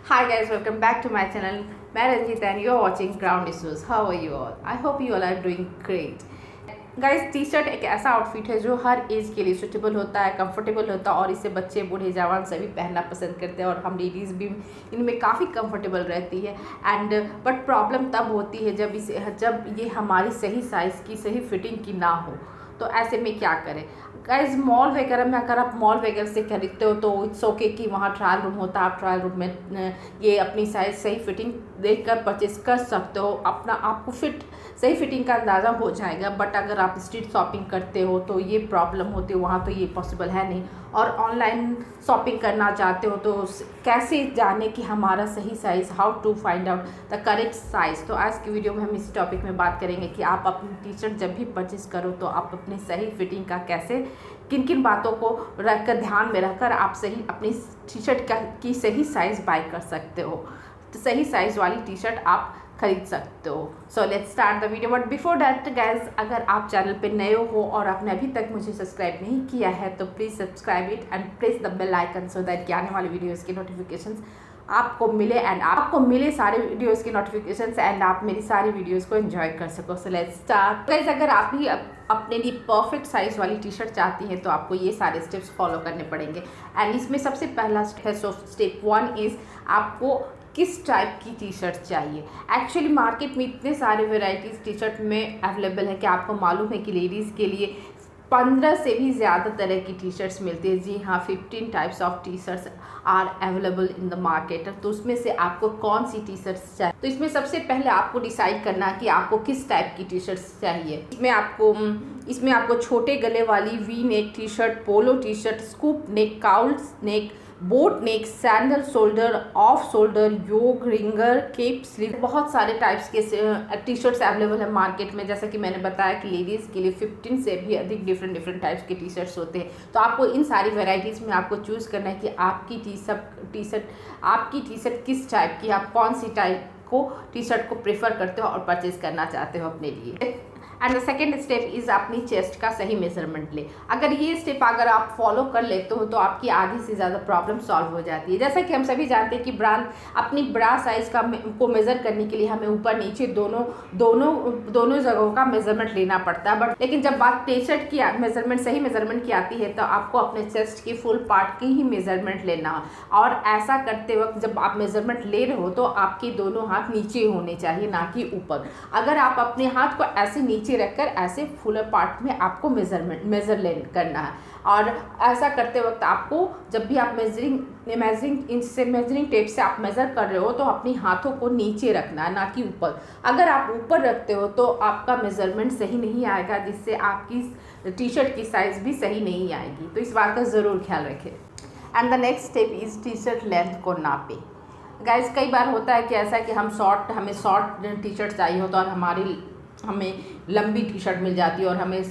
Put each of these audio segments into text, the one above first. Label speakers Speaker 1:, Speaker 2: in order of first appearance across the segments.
Speaker 1: Hi guys, welcome back to my channel. मैं Ranjit and you're watching Ground Issues. How are you all? I hope you all are doing great. Guys, T shirt एक ऐसा outfit है जो हर as के लिए suitable होता है, comfortable होता है और इसे बच्चे बूढ़े जवान सभी पहनना पसंद करते हैं और हम लेडीज़ भी इनमें काफ़ी कंफर्टेबल रहती है। एंड बट प्रॉब्लम तब होती है जब ये हमारी सही साइज़ की सही फिटिंग की ना हो। तो ऐसे में क्या करें गाइज? मॉल वगैरह में अगर आप मॉल वगैरह से खरीदते हो तो इट्स ओके कि वहाँ ट्रायल रूम होता है, आप ट्रायल रूम में ये अपनी साइज सही फिटिंग देखकर परचेज कर सकते हो, अपना आपको सही फिटिंग का अंदाज़ा हो जाएगा। बट अगर आप स्ट्रीट शॉपिंग करते हो तो ये प्रॉब्लम होती है, वहाँ तो ये पॉसिबल है नहीं। और ऑनलाइन शॉपिंग करना चाहते हो तो कैसे जाने कि हमारा सही size, how to find out the correct size. तो आज की वीडियो में हम इस टॉपिक में बात करेंगे कि आप अपनी टी शर्ट जब भी परचेज करो तो आप अपनी सही फिटिंग का कैसे, किन किन बातों को रखकर ध्यान में रखकर आप सही अपनी टी शर्ट की सही साइज़ बाय कर सकते हो, तो सही साइज़ वाली टी शर्ट आप खरीद सकते हो। So let's start the video. But before that guys, अगर आप चैनल पे नए हो और आपने अभी तक मुझे सब्सक्राइब नहीं किया है तो please subscribe it and press the bell icon so that कि आने वाली वीडियोज़ की नोटिफिकेशंस आपको मिले एंड आपको मिले सारे वीडियोस की नोटिफिकेशंस एंड आप मेरी सारी वीडियोस को एंजॉय कर सको। So let's start guys. अगर आप भी अपने लिए परफेक्ट साइज़ वाली टी शर्ट चाहती हैं तो आपको ये सारे स्टेप्स फॉलो करने पड़ेंगे। एंड इसमें सबसे पहला है, सो स्टेप 1 इज़ आपको किस टाइप की टी शर्ट चाहिए। एक्चुअली मार्केट में इतने सारे वेराइटीज़ टी शर्ट में अवेलेबल है कि आपको मालूम है कि लेडीज़ के लिए 15 से भी ज़्यादा तरह की टी शर्ट्स मिलती है। जी हाँ, 15 types of T shirts are available in the market. तो उसमें से आपको कौन सी टी शर्ट्स चाहिए, तो इसमें सबसे पहले आपको डिसाइड करना है कि आपको किस टाइप की टी शर्ट्स चाहिए। इसमें आपको छोटे गले वाली V neck T shirt, polo T shirt, scoop neck, cowl neck, boat neck, sandal shoulder, off shoulder, योग रिंगर, केप स्लीव, बहुत सारे टाइप्स के टी शर्ट्स अवेलेबल है मार्केट में। जैसा कि मैंने बताया कि लेडीज़ के लिए 15 से भी अधिक डिफरेंट टाइप्स के टी शर्ट्स होते हैं। तो आपको इन सारी वेराइटीज़ में आपको चूज़ करना है कि आपकी टी शर्ट किस टाइप की, आप कौन सी टाइप को टी शर्ट को प्रेफर करते हो और परचेज करना चाहते हो अपने लिए। And the second step is अपनी चेस्ट का सही मेजरमेंट ले। अगर ये स्टेप अगर आप फॉलो कर लेते हो तो आपकी आधी से ज़्यादा प्रॉब्लम सॉल्व हो जाती है। जैसा कि हम सभी जानते हैं कि अपनी ब्रा साइज़ को मेज़र करने के लिए हमें ऊपर नीचे दोनों जगहों का मेजरमेंट लेना पड़ता है। बट लेकिन जब बात टी शर्ट की सही मेजरमेंट की आती है तो आपको अपने चेस्ट के फुल पार्ट की ही मेजरमेंट लेना। और ऐसा करते वक्त जब आप मेजरमेंट ले रहे हो तो आपके दोनों हाथ नीचे होने चाहिए, ना कि ऊपर। अगर आप अपने हाथ को ऐसे नीचे रखकर ऐसे फुल पार्ट में आपको मेजर करना है। और ऐसा करते वक्त आपको जब भी आप मेजरिंग टेप से आप मेज़र कर रहे हो तो अपनी हाथों को नीचे रखना है, ना कि ऊपर। अगर आप ऊपर रखते हो तो आपका मेजरमेंट सही नहीं आएगा, जिससे आपकी टी शर्ट की साइज़ भी सही नहीं आएगी। तो इस बात का ज़रूर ख्याल रखें। And the next step is T shirt length को नापें। गाइस, कई बार होता है कि ऐसा कि हमें शॉर्ट टी शर्ट चाहिए होता है और हमें लंबी टी शर्ट मिल जाती है और हमें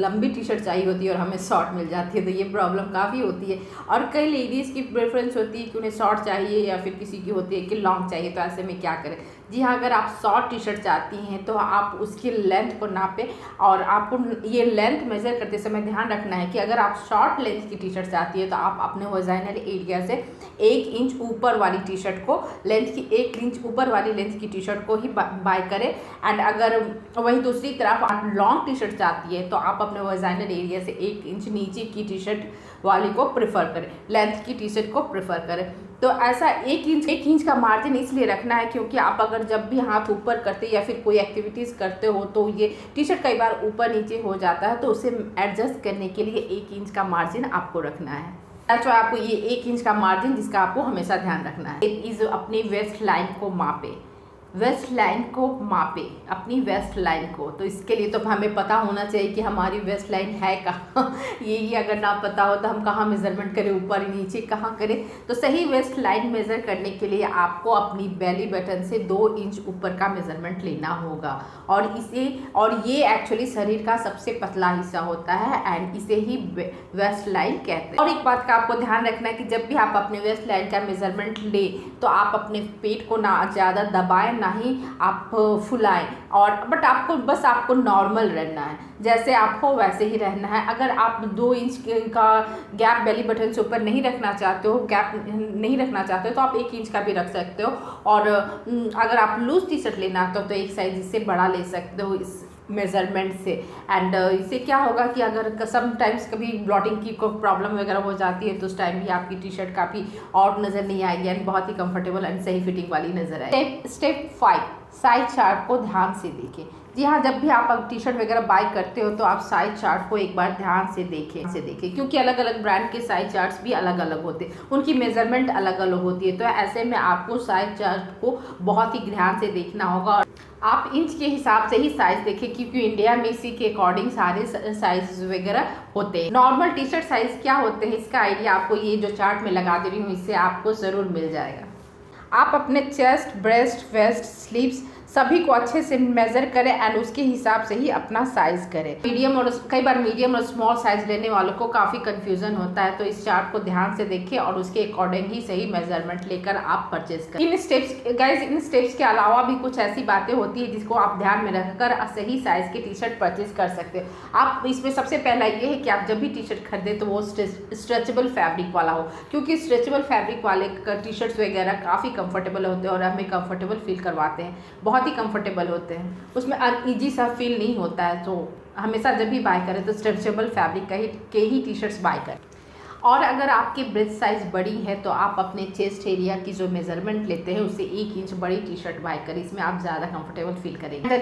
Speaker 1: लंबी टी शर्ट चाहिए होती है और हमें शॉर्ट मिल जाती है। तो ये प्रॉब्लम काफ़ी होती है। और कई लेडीज़ की प्रेफरेंस होती है कि उन्हें शॉर्ट चाहिए या फिर किसी की होती है कि लॉन्ग चाहिए। तो ऐसे में क्या करें? जी हाँ, अगर आप शॉर्ट टी शर्ट चाहती हैं तो आप उसकी लेंथ को नापें। और आपको ये लेंथ मेज़र करते समय ध्यान रखना है कि अगर आप शॉर्ट लेंथ की टी शर्ट चाहती है तो आप अपने वजाइनल एरिया से 1 इंच ऊपर वाली टी शर्ट को, लेंथ की 1 इंच ऊपर वाली लेंथ की टी शर्ट को ही बाय करें। एंड अगर वहीं दूसरी तरफ आप लॉन्ग टी शर्ट चाहती है तो आप अपने वजाइनल एरिया से 1 इंच नीचे की टी शर्ट वाली को प्रेफर करें, लेंथ की टी शर्ट को प्रेफर करें। तो ऐसा 1 इंच का मार्जिन इसलिए रखना है क्योंकि आप अगर जब भी हाथ ऊपर करते या फिर कोई एक्टिविटीज़ करते हो तो ये टी शर्ट कई बार ऊपर नीचे हो जाता है, तो उसे एडजस्ट करने के लिए 1 इंच का मार्जिन आपको रखना है। अच्छा, आपको ये 1 इंच का मार्जिन जिसका आपको हमेशा ध्यान रखना है। इस अपनी वेस्ट लाइन को मापे, वेस्ट लाइन को मापे, अपनी वेस्ट लाइन को। तो इसके लिए तो हमें पता होना चाहिए कि हमारी वेस्ट लाइन है कहाँ। यही अगर ना पता हो तो हम कहाँ मेज़रमेंट करें, ऊपर नीचे कहाँ करें। तो सही वेस्ट लाइन मेज़र करने के लिए आपको अपनी बेली बटन से 2 इंच ऊपर का मेज़रमेंट लेना होगा। और ये एक्चुअली शरीर का सबसे पतला हिस्सा होता है एंड इसे ही वेस्ट लाइन कहते हैं। और एक बात का आपको ध्यान रखना है कि जब भी आप अपने वेस्ट लाइन का मेज़रमेंट ले तो आप अपने पेट को ना ज़्यादा दबाएं बढ़ाएं ना ही आप फुलाएं, और बट आपको नॉर्मल रहना है, जैसे आप हो वैसे ही रहना है। अगर आप 2 इंच का गैप बेली बटन से ऊपर नहीं रखना चाहते हो, गैप नहीं रखना चाहते हो, तो आप 1 इंच का भी रख सकते हो। और अगर आप लूज टी शर्ट लेना तो एक साइज इससे बड़ा ले सकते हो इस मेज़रमेंट से। एंड इससे क्या होगा कि अगर समटाइम्स कभी ब्लॉटिंग की कोई प्रॉब्लम वगैरह हो जाती है तो उस टाइम भी आपकी टी शर्ट काफ़ी आउट नज़र नहीं आएगी एंड बहुत ही कंफर्टेबल एंड सही फिटिंग वाली नज़र आएगी। स्टेप 5, साइज चार्ट को ध्यान से देखें। जी हाँ, जब भी आप टी शर्ट वगैरह बाय करते हो तो आप साइज चार्ट को एक बार ध्यान से देखें क्योंकि अलग अलग ब्रांड के साइज चार्ट्स भी अलग अलग होते हैं, उनकी मेजरमेंट अलग अलग होती है। तो ऐसे में आपको साइज चार्ट को बहुत ही ध्यान से देखना होगा। आप इंच के हिसाब से ही साइज देखें क्योंकि इंडिया में इसी के अकॉर्डिंग सारे साइज वगैरह होते हैं। नॉर्मल टी शर्ट साइज क्या होते हैं इसका आइडिया आपको ये जो चार्ट में लगा दे रही हूँ इससे आपको ज़रूर मिल जाएगा। आप अपने चेस्ट, ब्रेस्ट, वेस्ट, स्लीव्स सभी को अच्छे से मेज़र करें एंड उसके हिसाब से ही अपना साइज़ करें। कई बार मीडियम और स्मॉल साइज़ लेने वालों को काफ़ी कंफ्यूजन होता है, तो इस चार्ट को ध्यान से देखें और उसके अकॉर्डिंग ही सही मेजरमेंट लेकर आप परचेज करें। इन स्टेप्स के अलावा भी कुछ ऐसी बातें होती है जिसको आप ध्यान में रखकर सही साइज़ की टी शर्ट परचेज कर सकते हो। आप इसमें सबसे पहला ये है कि आप जब भी टी शर्ट खरीदें तो वो स्ट्रेचेबल फैब्रिक वाला हो, क्योंकि स्ट्रेचेबल फैब्रिक वाले टी शर्ट्स वगैरह काफ़ी कंफर्टेबल होते हैं और हमें कंफर्टेबल फील करवाते हैं, बहुत ही कंफर्टेबल होते हैं, उसमें अनईजी सा फील नहीं होता है। तो हमेशा जब भी बाय करें तो स्ट्रेचेबल फैब्रिक के ही टी शर्ट्स बाय करें। और अगर आपकी ब्रेस्ट साइज़ बड़ी है तो आप अपने चेस्ट एरिया की जो मेजरमेंट लेते हैं उससे 1 इंच बड़ी टी शर्ट बाय करें, इसमें आप ज़्यादा कंफर्टेबल फील करेंगे। द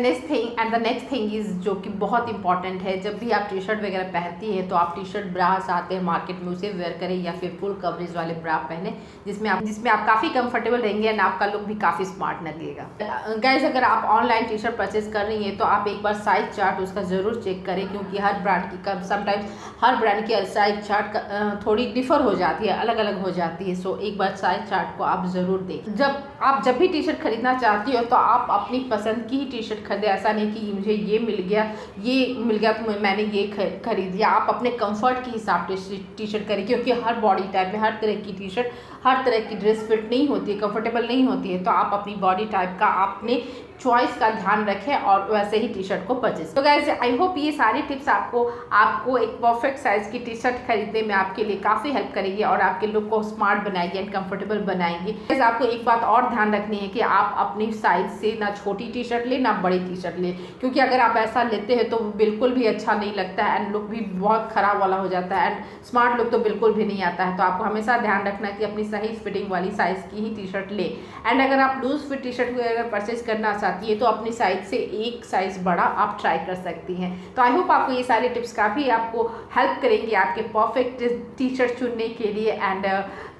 Speaker 1: नेक्स्ट थिंग इज़ जो कि बहुत इंपॉर्टेंट है, जब भी आप टी शर्ट वगैरह पहनती है तो आप टी शर्ट ब्रास आते हैं मार्केट में उसे वेयर करें या फिर फुल कवरेज वाले ब्रा पहने जिसमें आप काफ़ी कंफर्टेबल रहेंगे एंड आपका लुक भी काफ़ी स्मार्ट लगेगा। गाइज, अगर आप ऑनलाइन टी शर्ट परचेज कर रही हैं तो आप एक बार साइज चार्ट उसका ज़रूर चेक करें क्योंकि हर ब्रांड की साइज चार्ट थोड़ी डिफर हो जाती है, अलग अलग हो जाती है। सो एक बार साइज चार्ट को आप ज़रूर देखें। जब भी टी शर्ट खरीदना चाहती हो तो आप अपनी पसंद की ही टी शर्ट खरीदें। ऐसा नहीं कि मुझे ये मिल गया तो मैंने ये खरीद लिया। आप अपने कंफर्ट के हिसाब से टी शर्ट करें क्योंकि हर बॉडी टाइप में हर तरह की टी शर्ट, हर तरह की ड्रेस फिट नहीं होती है, कंफर्टेबल नहीं होती है। तो आप अपनी बॉडी टाइप का अपने चॉइस का ध्यान रखें और वैसे ही टी शर्ट को परचेज। तो गाइस, आई होप ये सारी टिप्स आपको एक परफेक्ट साइज की टी शर्ट खरीदने में आपके लिए काफ़ी हेल्प करेगी और आपके लुक को स्मार्ट बनाएगी एंड कंफर्टेबल बनाएंगी। गाइस, आपको एक बात और ध्यान रखनी है कि आप अपनी साइज से ना छोटी टी शर्ट ले ना बड़ी टी शर्ट ले, क्योंकि अगर आप ऐसा लेते हैं तो बिल्कुल भी अच्छा नहीं लगता है एंड लुक भी बहुत ख़राब वाला हो जाता है एंड स्मार्ट लुक तो बिल्कुल भी नहीं आता है। तो आपको हमेशा ध्यान रखना है कि अपनी सही फिटिंग वाली साइज़ की ही टी शर्ट ले। एंड अगर आप लूज फिट टी शर्ट अगर परचेज करना चाहती है तो अपनी साइज से एक साइज बड़ा आप ट्राई कर सकती हैं। तो आई होप आपको ये सारी टिप्स काफ़ी आपको हेल्प करेंगी आपके परफेक्ट टी शर्ट चुनने के लिए एंड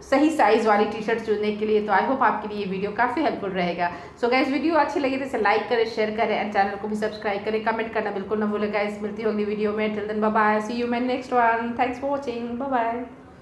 Speaker 1: सही साइज़ वाली टी शर्ट चुनने के लिए। तो आई होप आपके लिए ये वीडियो काफ़ी हेल्पफुल रहेगा। सो गाइस, वीडियो अच्छी लगी तो इसे लाइक करें, शेयर करें एंड चैनल को भी सब्सक्राइब करें, कमेंट करना बिल्कुल ना भूलें। गाइस, मिलती होगी वीडियो में। Till then bye bye, see you my next one. Thanks for watching, bye bye.